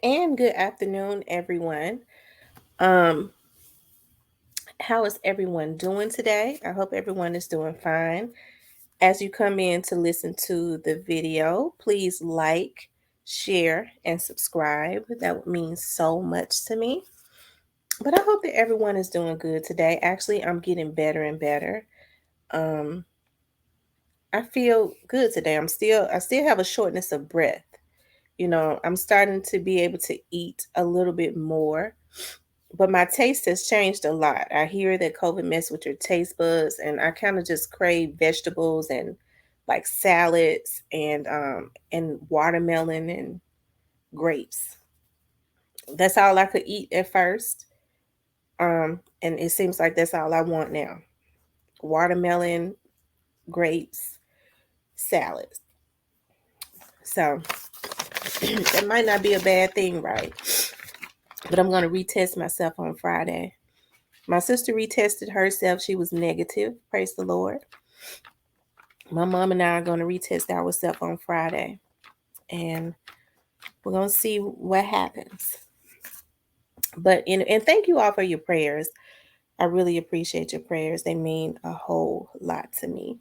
And good afternoon, everyone. Um, how is everyone doing today? I hope everyone is doing fine. As you come in to listen to the video, please like, share, and subscribe. That would mean so much to me. But I hope that everyone is doing good today. Actually, I'm getting better and better. Um, I feel good today. I still have a shortness of breath. I'm starting to be able to eat a little bit more, but my taste has changed a lot. I hear that COVID messed with your taste buds, and I kind of just crave vegetables and like salads and watermelon and grapes. That's all I could eat at first. And it seems like that's all I want now. Watermelon, grapes, salads. So that might not be a bad thing, right? But I'm going to retest myself on Friday. My sister retested herself. She was negative. Praise the Lord. My mom and I are going to retest ourselves on Friday. And we're going to see what happens. And thank you all for your prayers. I really appreciate your prayers. They mean a whole lot to me,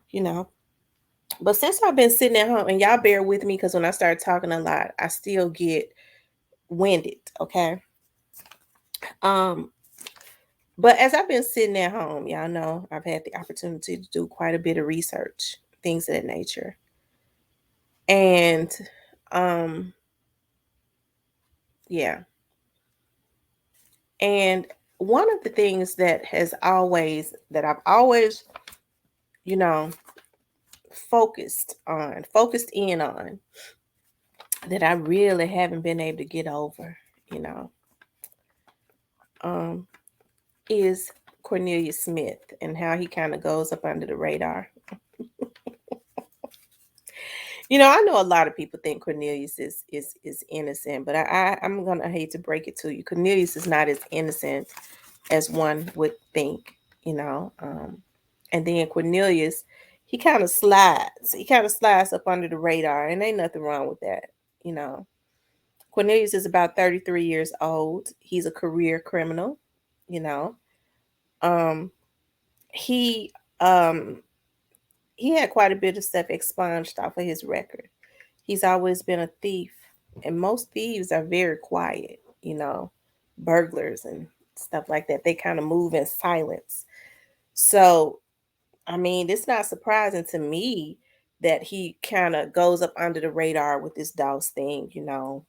you know. But since I've been sitting at home, and y'all bear with me because when I start talking a lot, I still get winded, okay? Um, but as I've been sitting at home, y'all know I've had the opportunity to do quite a bit of research, things of that nature. And um, yeah. And one of the things that I've always, you know, focused in on, that I really haven't been able to get over, you know, um, is Cornelius Smith and how he kind of goes up under the radar. I know a lot of people think Cornelius is innocent, but I'm gonna hate to break it to you. Cornelius is not as innocent as one would think, you know. And then Cornelius, he kind of slides. He kind of slides up under the radar, and ain't nothing wrong with that, you know. Cornelius is about 33 years old. He's a career criminal, you know. Um, he um he had quite a bit of stuff expunged off of his record. He's always been a thief, and most thieves are very quiet, you know, burglars and stuff like that. They kind of move in silence. So, I mean, it's not surprising to me that he kind of goes up under the radar with this douse thing.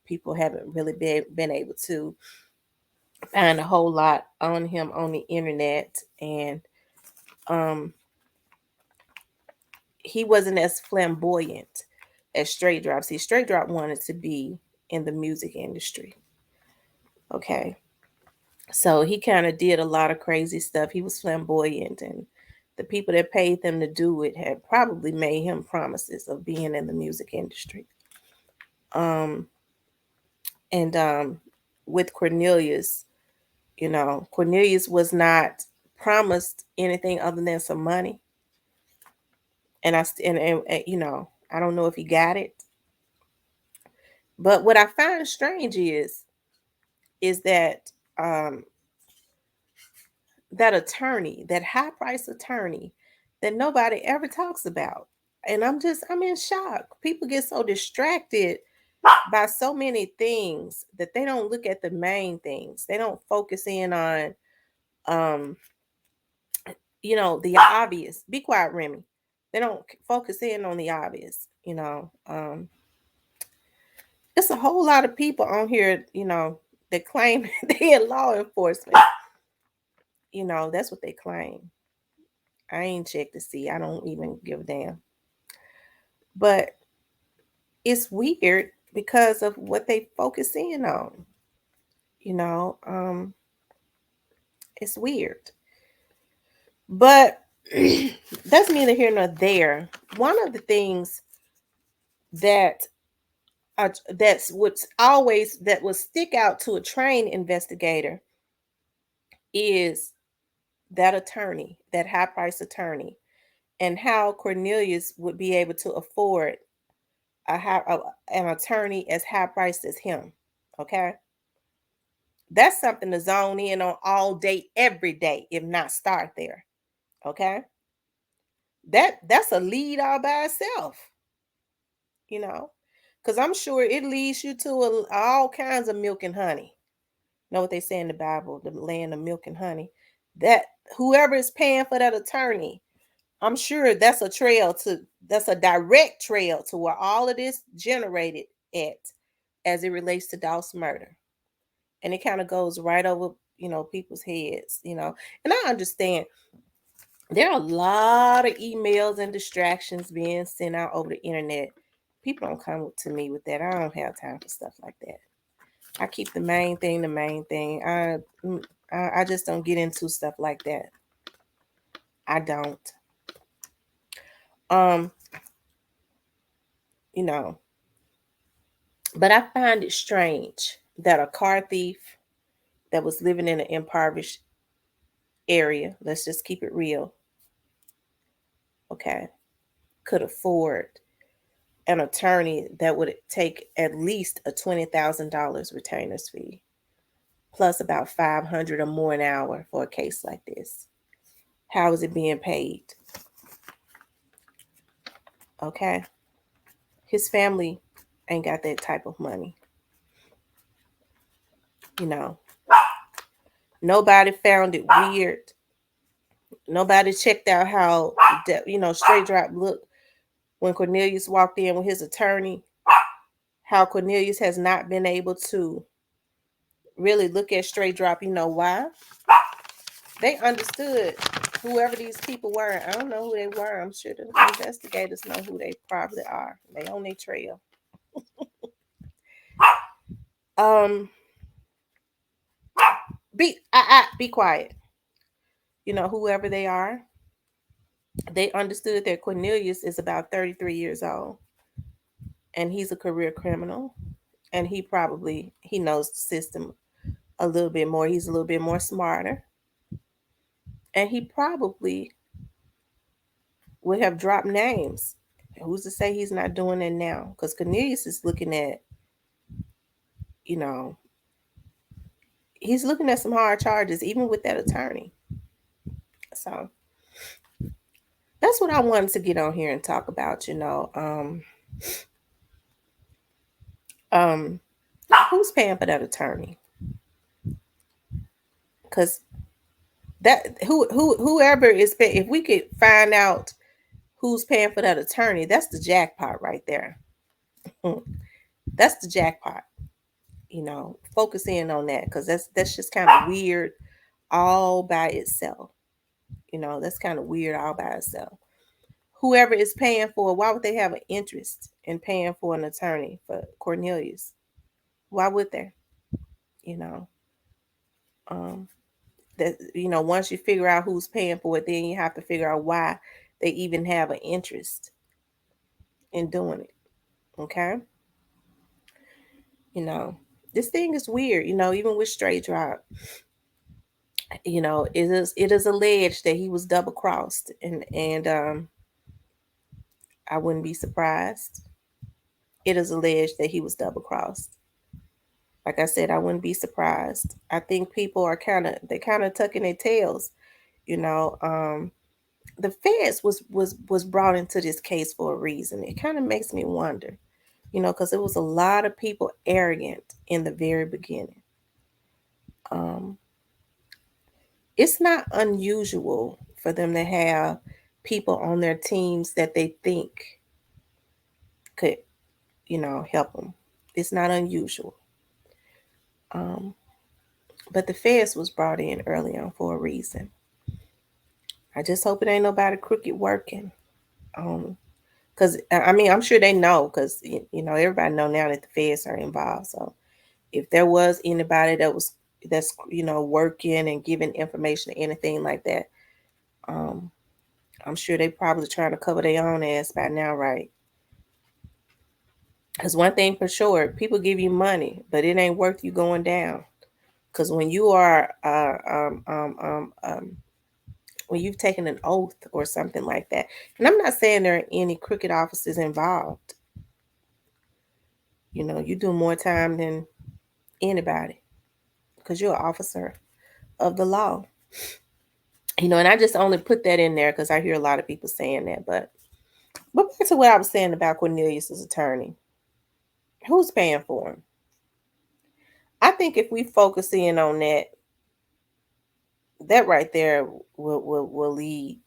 People haven't really been able to find a whole lot on him on the internet. And um, he wasn't as flamboyant as Straight Drop. See, Straight Drop wanted to be in the music industry. Okay. So he kind of did a lot of crazy stuff. He was flamboyant, and the people that paid them to do it had probably made him promises of being in the music industry. Um, and with Cornelius, Cornelius was not promised anything other than some money, and I don't know if he got it. But what I find strange is um, that attorney, that high price attorney that nobody ever talks about. And I'm in shock. People get so distracted by so many things that they don't look at the main things. They don't focus in on, um, the obvious. Be quiet, Remy. They don't focus in on the obvious. It's a whole lot of people on here, that claim they in law enforcement. That's what they claim. I ain't checked to see. I don't even give a damn. But it's weird because of what they focus in on. You know, um, it's weird. But that's neither here nor there. One of the things that that would stick out to a trained investigator is that attorney, that high price attorney, and how Cornelius would be able to afford an attorney as high priced as him. Okay. That's something to zone in on all day, every day, if not start there. Okay. That's a lead all by itself, you know, because I'm sure it leads you to all kinds of milk and honey. Know what they say in the Bible, the land of milk and honey. That whoever is paying for that attorney, I'm sure that's a direct trail to where all of this generated at as it relates to Doss murder. And it kind of goes right over, people's heads, And I understand there are a lot of emails and distractions being sent out over the internet. People don't come to me with that. I don't have time for stuff like that. I keep the main thing the main thing. I just don't get into stuff like that. I don't. Um, you know, but I find it strange that a car thief that was living in an impoverished area, let's just keep it real, okay, could afford an attorney that would take at least a $20,000 retainer's fee, plus about 500 or more an hour for a case like this. How is it being paid? Okay. His family ain't got that type of money. Nobody found it weird. Nobody checked out how, Straight Drop looked when Cornelius walked in with his attorney. How Cornelius has not been able to really look at Straight Drop. You know why? They understood whoever these people were. I don't know who they were. I'm sure the investigators know who they probably are. They on their trail. Be quiet. Whoever they are, they understood that Cornelius is about 33 years old, and he's a career criminal, and he knows the system a little bit more. He's a little bit more smarter, and he probably would have dropped names. Who's to say he's not doing it now? Because Cornelius is looking at, he's looking at some hard charges, even with that attorney. So that's what I wanted to get on here and talk about. Who's paying for that attorney? Because whoever is paying, if we could find out who's paying for that attorney, that's the jackpot right there. That's the jackpot. Focus in on that, because that's just kind of weird all by itself. That's kind of weird all by itself. Whoever is paying for, why would they have an interest in paying for an attorney for Cornelius? Why would they? You know, that once you figure out who's paying for it, then you have to figure out why they even have an interest in doing it. Okay. This thing is weird. Even with Straight Drop, it is alleged that he was double crossed, and I wouldn't be surprised. It is alleged that he was double crossed. Like I said, I wouldn't be surprised. I think people are kind of tucking their tails. The feds was brought into this case for a reason. It kind of makes me wonder, because it was a lot of people arrogant in the very beginning. It's not unusual for them to have people on their teams that they think could, help them. It's not unusual. But the feds was brought in early on for a reason. I just hope it ain't nobody crooked working. Because I'm sure they know, because everybody know now that the feds are involved. So if there was anybody that's working and giving information or anything like that, I'm sure they probably trying to cover their own ass by now, right? Because one thing for sure, people give you money, but it ain't worth you going down. Because when you are when you've taken an oath or something like that, and I'm not saying there are any crooked officers involved. You do more time than Anybody, because you're an officer of the law. And I just only put that in there because I hear a lot of people saying that. But back to what I was saying about Cornelius's attorney. Who's paying for him? I think if we focus in on that right there will lead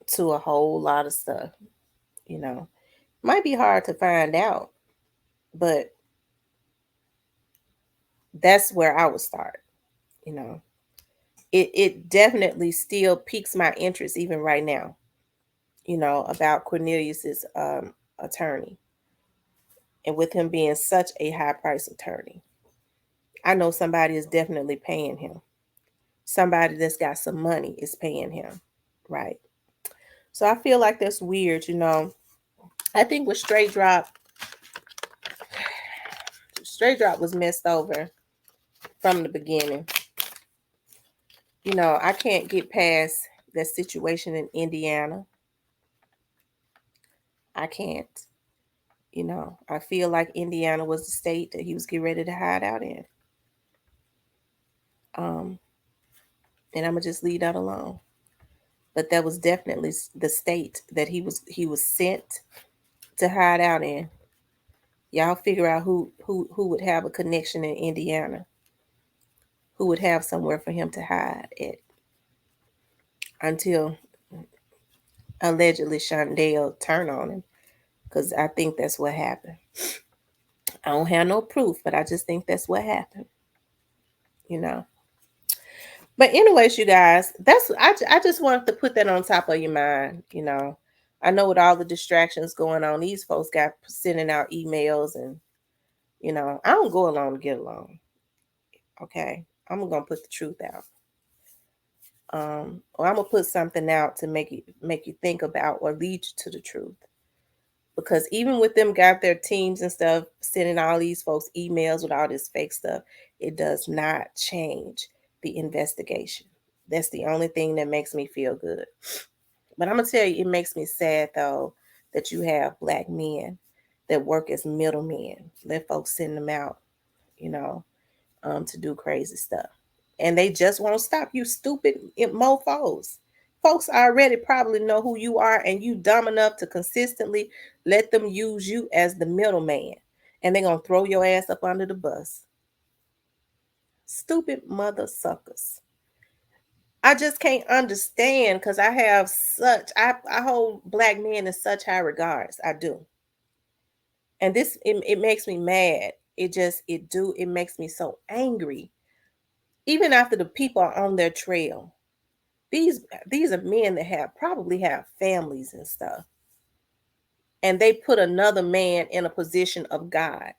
to a whole lot of stuff. Might be hard to find out, but that's where I would start. You know, it definitely still piques my interest even right now. About Cornelius's attorney, and with him being such a high price attorney, I know somebody is definitely paying him. Somebody that's got some money is paying him, right? So I feel like that's weird. I think with Straight Drop was messed over from the beginning. I can't get past that situation in Indiana. I can't. I feel like Indiana was the state that he was getting ready to hide out in. Um, and I'm gonna just leave that alone. But that was definitely the state that he was sent to hide out in. Y'all figure out who would have a connection in Indiana, who would have somewhere for him to hide at until allegedly Shondale turned on him, because I think that's what happened. I don't have no proof, but I just think that's what happened. You know. But anyways, you guys, I just wanted to put that on top of your mind. I know with all the distractions going on, these folks got sending out emails, and I don't go along to get along. Okay, I'm gonna put the truth out. Or I'm gonna put something out to make you think about or lead you to the truth. Because even with them got their teams and stuff sending all these folks emails with all this fake stuff, it does not change the investigation. That's the only thing that makes me feel good. But I'm gonna tell you, it makes me sad though that you have black men that work as middlemen. Let folks send them out, you know, to do crazy stuff, and they just won't stop. You stupid mofos. Folks already probably know who you are, and you dumb enough to consistently let them use you as the middleman, and they're gonna throw your ass up under the bus. Stupid mother suckers. I just can't understand, because I hold black men in such high regards. I do. And it makes me mad. It makes me so angry. Even after the people are on their trail. These are men that probably have families and stuff. And they put another man in a position of God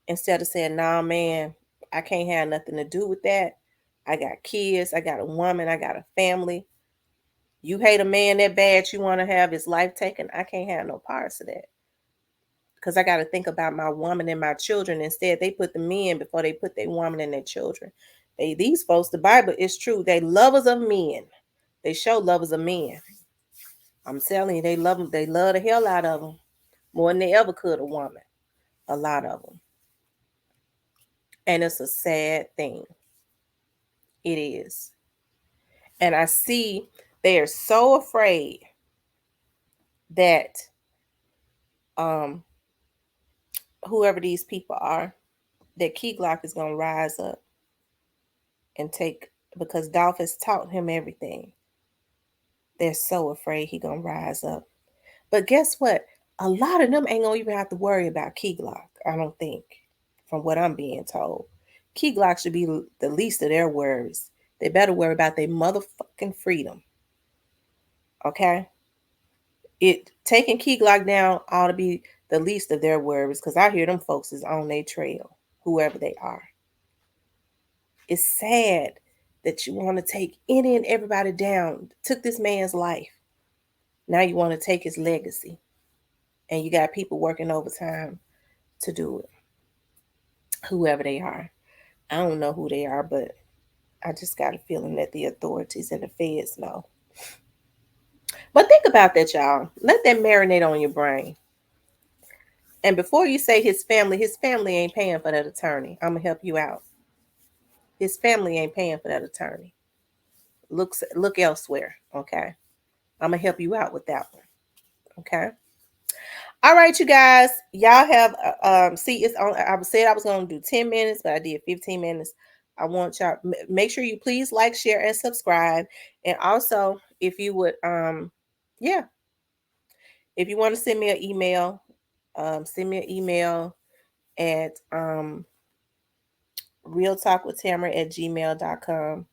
instead of saying, "Nah, man, I can't have nothing to do with that. I got kids, I got a woman, I got a family. You hate a man that bad, you want to have his life taken. I can't have no parts of that. Because I got to think about my woman and my children." Instead, they put the men before they put their woman and their children. These folks, the Bible is true. They lovers of men. They show lovers of men. I'm telling you, they love them. They love the hell out of them more than they ever could a woman. A lot of them. And it's a sad thing. It is. And I see they are so afraid that um whoever these people are, that Key Glock is gonna rise up and take, because Dolph has taught him everything. They're so afraid he gonna rise up. But guess what? A lot of them ain't gonna even have to worry about Key Glock, I don't think, from what I'm being told. Key Glock should be the least of their worries. They better worry about their motherfucking freedom. Okay? It taking Key Glock down ought to be the least of their worries, because I hear them folks is on their trail, whoever they are. It's sad that you want to take any and everybody down. Took this man's life. Now you want to take his legacy. And you got people working overtime to do it. Whoever they are. I don't know who they are, but I just got a feeling that the authorities and the feds know. But think about that, y'all. Let that marinate on your brain. And before you say his family ain't paying for that attorney. I'm gonna help you out. His family ain't paying for that attorney. Look elsewhere. Okay. I'm gonna help you out with that one. Okay. All right, you guys. Y'all have see it's on. I said I was gonna do 10 minutes, but I did 15 minutes. I want y'all make sure you please like, share, and subscribe. And also, if you would yeah, if you want to send me an email, send me an email at realtalkwithtamara@gmail.com.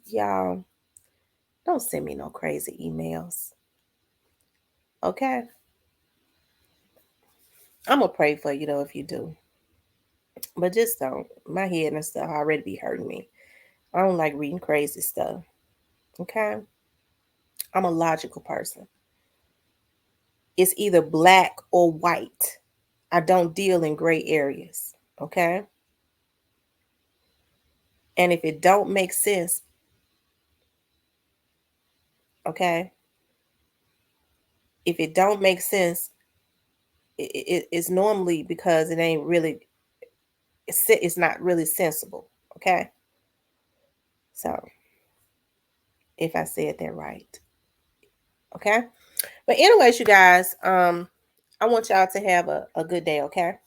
Y'all, don't send me no crazy emails. Okay? I'm gonna pray for you though if you do. But just don't. My head and stuff already be hurting me. I don't like reading crazy stuff. Okay? I'm a logical person. It's either black or white. I don't deal in gray areas. Okay? And if it don't make sense, okay? If it don't make sense, it's normally because it ain't really it's not really sensible. Okay? So, if I said that right. Okay? But anyways, you guys, I want y'all to have a good day, okay?